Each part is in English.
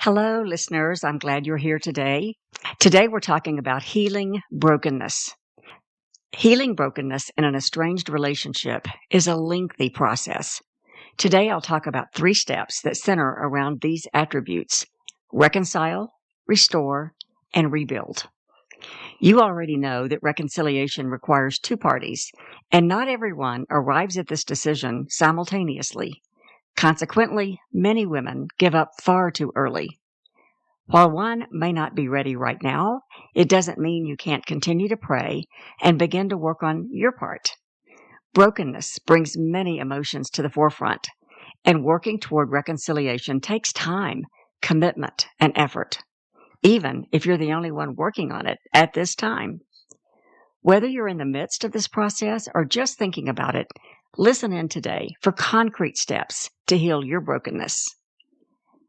Hello, listeners. I'm glad you're here today. Today, we're talking about healing brokenness. Healing brokenness in an estranged relationship is a lengthy process. Today, I'll talk about 3 steps that center around these attributes: reconcile, restore, and rebuild. You already know that reconciliation requires 2 parties, and not everyone arrives at this decision simultaneously. Consequently, many women give up far too early. While one may not be ready right now, it doesn't mean you can't continue to pray and begin to work on your part. Brokenness brings many emotions to the forefront, and working toward reconciliation takes time, commitment, and effort, even if you're the only one working on it at this time. Whether you're in the midst of this process or just thinking about it, listen in today for concrete steps to heal your brokenness.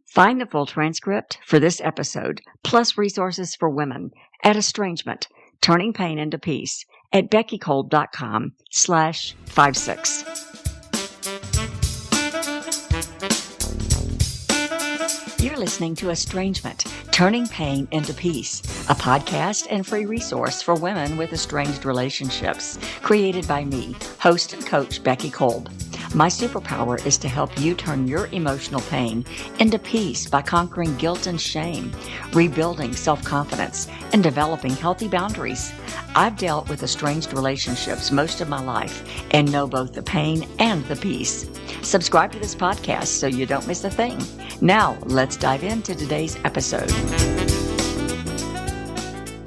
Find the full transcript for this episode, plus resources for women, at Estrangement, Turning Pain into Peace, at beckykolb.com/56. You're listening to Estrangement, Turning Pain into Peace, a podcast and free resource for women with estranged relationships, created by me, host and coach Becky Kolb. My superpower is to help you turn your emotional pain into peace by conquering guilt and shame, rebuilding self-confidence, and developing healthy boundaries. I've dealt with estranged relationships most of my life and know both the pain and the peace. Subscribe to this podcast so you don't miss a thing. Now, let's dive into today's episode.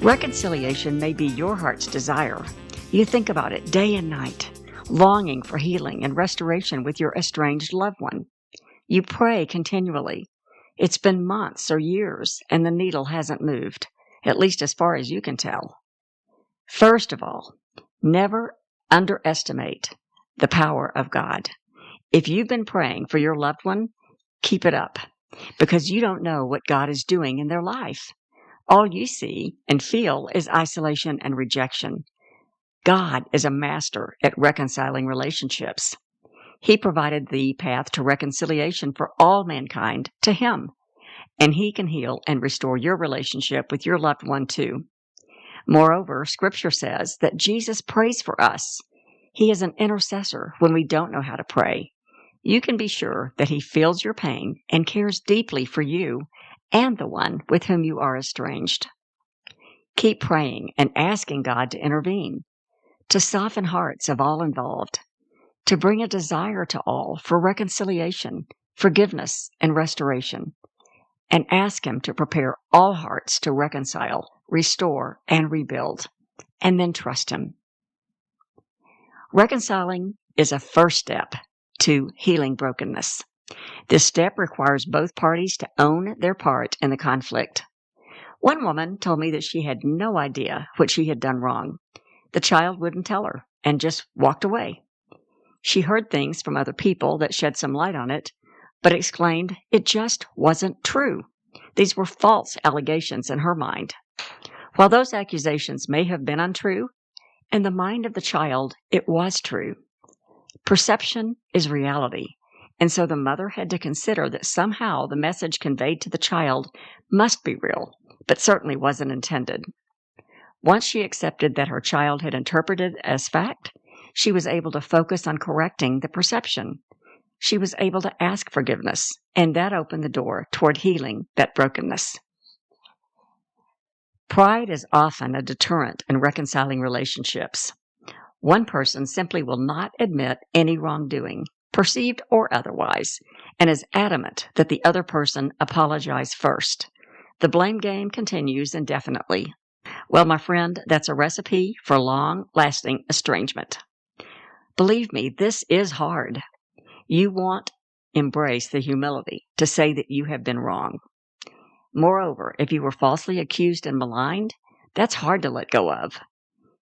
Reconciliation may be your heart's desire. You think about it day and night, longing for healing and restoration with your estranged loved one. You pray continually. It's been months or years, and the needle hasn't moved, at least as far as you can tell. First of all, never underestimate the power of God. If you've been praying for your loved one, keep it up, because you don't know what God is doing in their life. All you see and feel is isolation and rejection. God is a master at reconciling relationships. He provided the path to reconciliation for all mankind to Him, and He can heal and restore your relationship with your loved one too. Moreover, Scripture says that Jesus prays for us. He is an intercessor when we don't know how to pray. You can be sure that He feels your pain and cares deeply for you and the one with whom you are estranged. Keep praying and asking God to intervene, to soften hearts of all involved, to bring a desire to all for reconciliation, forgiveness, and restoration, and ask Him to prepare all hearts to reconcile, restore, and rebuild, and then trust Him. Reconciling is a first step to healing brokenness. This step requires both parties to own their part in the conflict. One woman told me that she had no idea what she had done wrong. The child wouldn't tell her and just walked away. She heard things from other people that shed some light on it, but exclaimed it just wasn't true. These were false allegations in her mind. While those accusations may have been untrue, in the mind of the child, it was true. Perception is reality, and so the mother had to consider that somehow the message conveyed to the child must be real, but certainly wasn't intended. Once she accepted that her child had interpreted it as fact, she was able to focus on correcting the perception. She was able to ask forgiveness, and that opened the door toward healing that brokenness. Pride is often a deterrent in reconciling relationships. One person simply will not admit any wrongdoing, perceived or otherwise, and is adamant that the other person apologize first. The blame game continues indefinitely. Well, my friend, that's a recipe for long-lasting estrangement. Believe me, this is hard. You won't embrace the humility to say that you have been wrong. Moreover, if you were falsely accused and maligned, that's hard to let go of.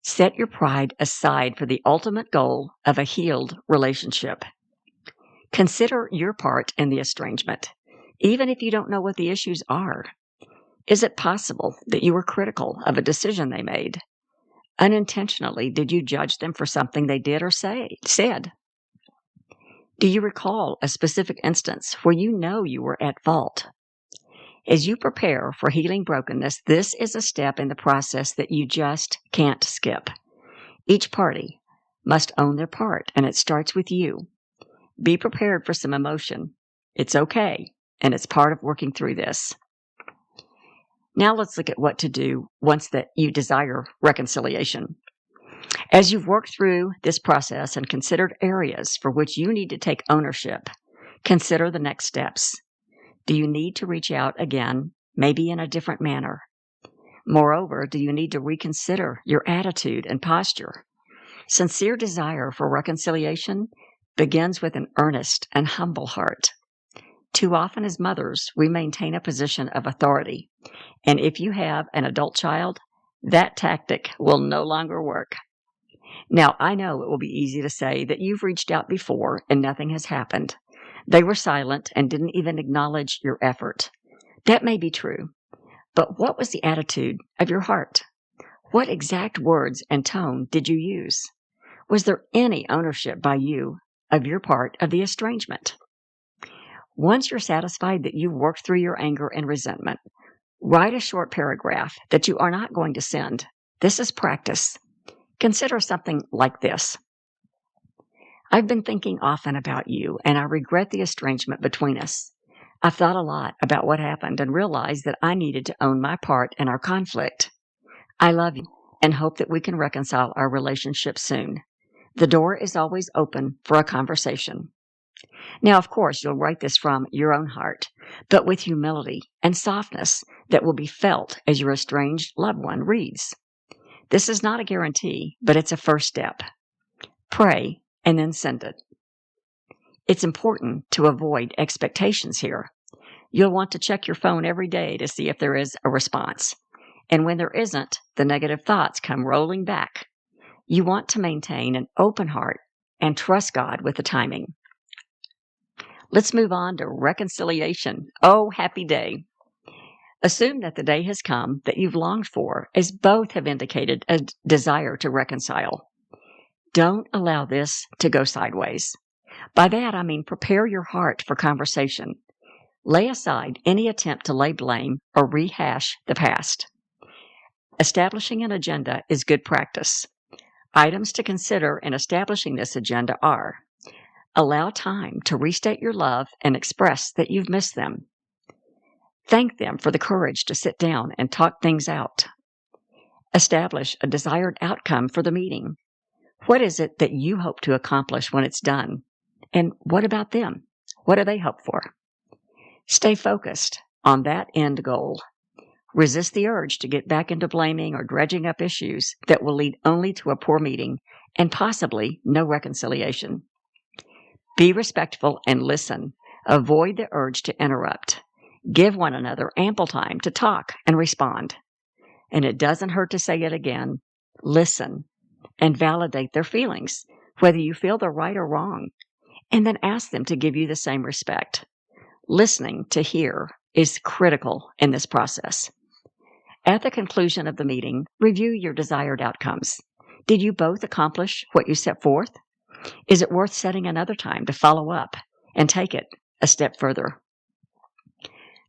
Set your pride aside for the ultimate goal of a healed relationship. Consider your part in the estrangement, even if you don't know what the issues are. Is it possible that you were critical of a decision they made? Unintentionally, did you judge them for something they did or said? Do you recall a specific instance where you know you were at fault? As you prepare for healing brokenness, this is a step in the process that you just can't skip. Each party must own their part, and it starts with you. Be prepared for some emotion. It's okay, and it's part of working through this. Now let's look at what to do once that you desire reconciliation. As you've worked through this process and considered areas for which you need to take ownership, consider the next steps. Do you need to reach out again, maybe in a different manner? Moreover, do you need to reconsider your attitude and posture? Sincere desire for reconciliation begins with an earnest and humble heart. Too often as mothers, we maintain a position of authority, and if you have an adult child, that tactic will no longer work. Now, I know it will be easy to say that you've reached out before and nothing has happened. They were silent and didn't even acknowledge your effort. That may be true, but what was the attitude of your heart? What exact words and tone did you use? Was there any ownership by you of your part of the estrangement? Once you're satisfied that you've worked through your anger and resentment, write a short paragraph that you are not going to send. This is practice. Consider something like this. I've been thinking often about you, and I regret the estrangement between us. I've thought a lot about what happened and realized that I needed to own my part in our conflict. I love you and hope that we can reconcile our relationship soon. The door is always open for a conversation. Now, of course, you'll write this from your own heart, but with humility and softness that will be felt as your estranged loved one reads. This is not a guarantee, but it's a first step. Pray and then send it. It's important to avoid expectations here. You'll want to check your phone every day to see if there is a response. And when there isn't, the negative thoughts come rolling back. You want to maintain an open heart and trust God with the timing. Let's move on to reconciliation. Oh, happy day. Assume that the day has come that you've longed for, as both have indicated a desire to reconcile. Don't allow this to go sideways. By that, I mean prepare your heart for conversation. Lay aside any attempt to lay blame or rehash the past. Establishing an agenda is good practice. Items to consider in establishing this agenda are: allow time to restate your love and express that you've missed them. Thank them for the courage to sit down and talk things out. Establish a desired outcome for the meeting. What is it that you hope to accomplish when it's done? And what about them? What do they hope for? Stay focused on that end goal. Resist the urge to get back into blaming or dredging up issues that will lead only to a poor meeting and possibly no reconciliation. Be respectful and listen. Avoid the urge to interrupt. Give one another ample time to talk and respond. And it doesn't hurt to say it again. Listen and validate their feelings, whether you feel they're right or wrong, and then ask them to give you the same respect. Listening to hear is critical in this process. At the conclusion of the meeting, review your desired outcomes. Did you both accomplish what you set forth? Is it worth setting another time to follow up and take it a step further?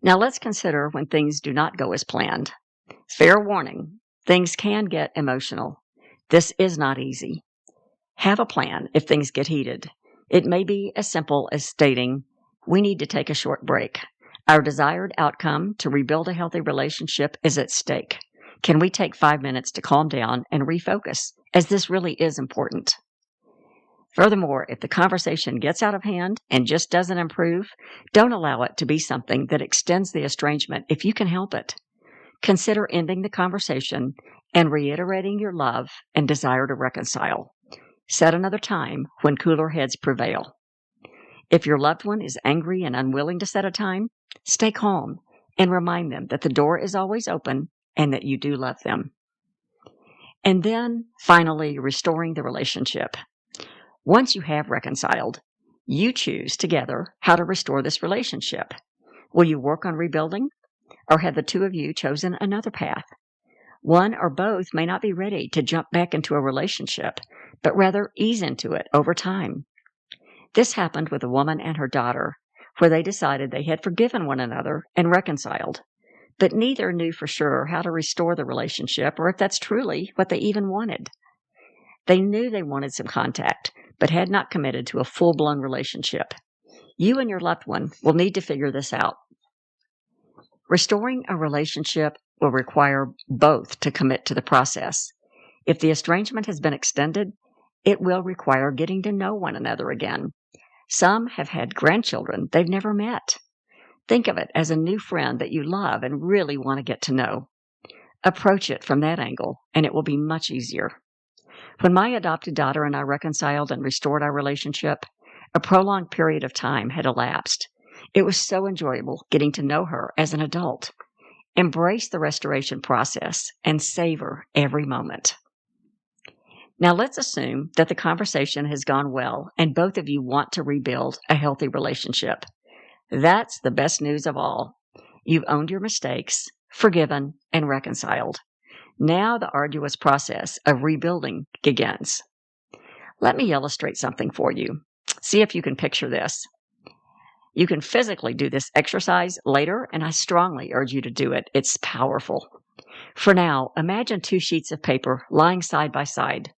Now let's consider when things do not go as planned. Fair warning, things can get emotional. This is not easy. Have a plan if things get heated. It may be as simple as stating, we need to take a short break. Our desired outcome to rebuild a healthy relationship is at stake. Can we take 5 minutes to calm down and refocus, as this really is important? Furthermore, if the conversation gets out of hand and just doesn't improve, don't allow it to be something that extends the estrangement if you can help it. Consider ending the conversation and reiterating your love and desire to reconcile. Set another time when cooler heads prevail. If your loved one is angry and unwilling to set a time, stay calm and remind them that the door is always open and that you do love them. And then, finally, restoring the relationship. Once you have reconciled, you choose together how to restore this relationship. Will you work on rebuilding, or have the two of you chosen another path? One or both may not be ready to jump back into a relationship, but rather ease into it over time. This happened with a woman and her daughter, where they decided they had forgiven one another and reconciled. but neither knew for sure how to restore the relationship or if that's truly what they even wanted. They knew they wanted some contact, but had not committed to a full-blown relationship. You and your loved one will need to figure this out. Restoring a relationship will require both to commit to the process. If the estrangement has been extended, it will require getting to know one another again. Some have had grandchildren they've never met. Think of it as a new friend that you love and really want to get to know. Approach it from that angle, and it will be much easier. When my adopted daughter and I reconciled and restored our relationship, a prolonged period of time had elapsed. It was so enjoyable getting to know her as an adult. Embrace the restoration process and savor every moment. Now let's assume that the conversation has gone well and both of you want to rebuild a healthy relationship. That's the best news of all. You've owned your mistakes, forgiven, and reconciled. Now the arduous process of rebuilding begins. Let me illustrate something for you. See if you can picture this. You can physically do this exercise later, and I strongly urge you to do it. It's powerful. For now, imagine two sheets of paper lying side by side.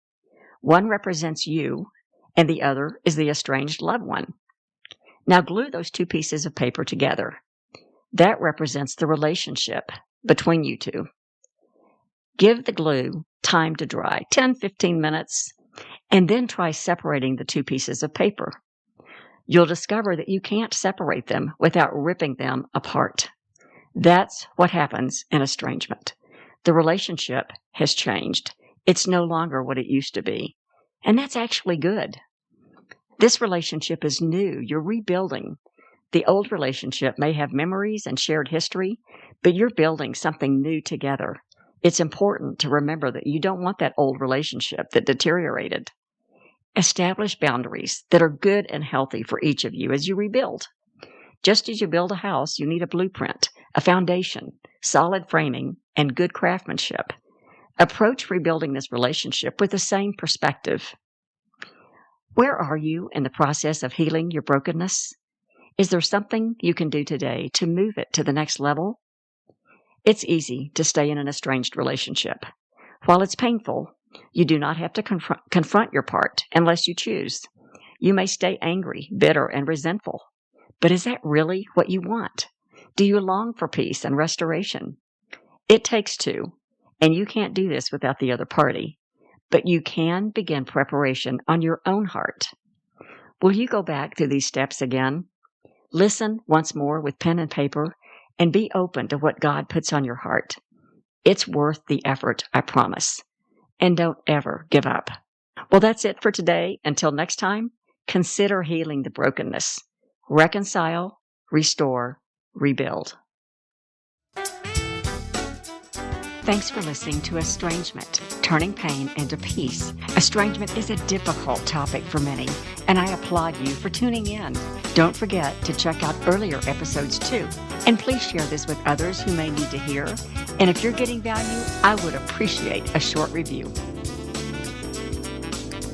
One represents you, and the other is the estranged loved one. Now glue those two pieces of paper together. That represents the relationship between you two. Give the glue time to dry, 10-15 minutes, and then try separating the two pieces of paper. You'll discover that you can't separate them without ripping them apart. That's what happens in estrangement. The relationship has changed. It's no longer what it used to be. And that's actually good. This relationship is new. You're rebuilding. The old relationship may have memories and shared history, but you're building something new together. It's important to remember that you don't want that old relationship that deteriorated. Establish boundaries that are good and healthy for each of you as you rebuild. Just as you build a house, you need a blueprint, a foundation, solid framing, and good craftsmanship. Approach rebuilding this relationship with the same perspective. Where are you in the process of healing your brokenness? Is there something you can do today to move it to the next level? It's easy to stay in an estranged relationship. While it's painful, you do not have to confront your part unless you choose. You may stay angry, bitter, and resentful. But is that really what you want? Do you long for peace and restoration? It takes two, and you can't do this without the other party. But you can begin preparation on your own heart. Will you go back through these steps again? Listen once more with pen and paper, and be open to what God puts on your heart. It's worth the effort, I promise. And don't ever give up. Well, that's it for today. Until next time, consider healing the brokenness. Reconcile, restore, rebuild. Thanks for listening to Estrangement, Turning Pain into Peace. Estrangement is a difficult topic for many, and I applaud you for tuning in. Don't forget to check out earlier episodes too, and please share this with others who may need to hear. And if you're getting value, I would appreciate a short review.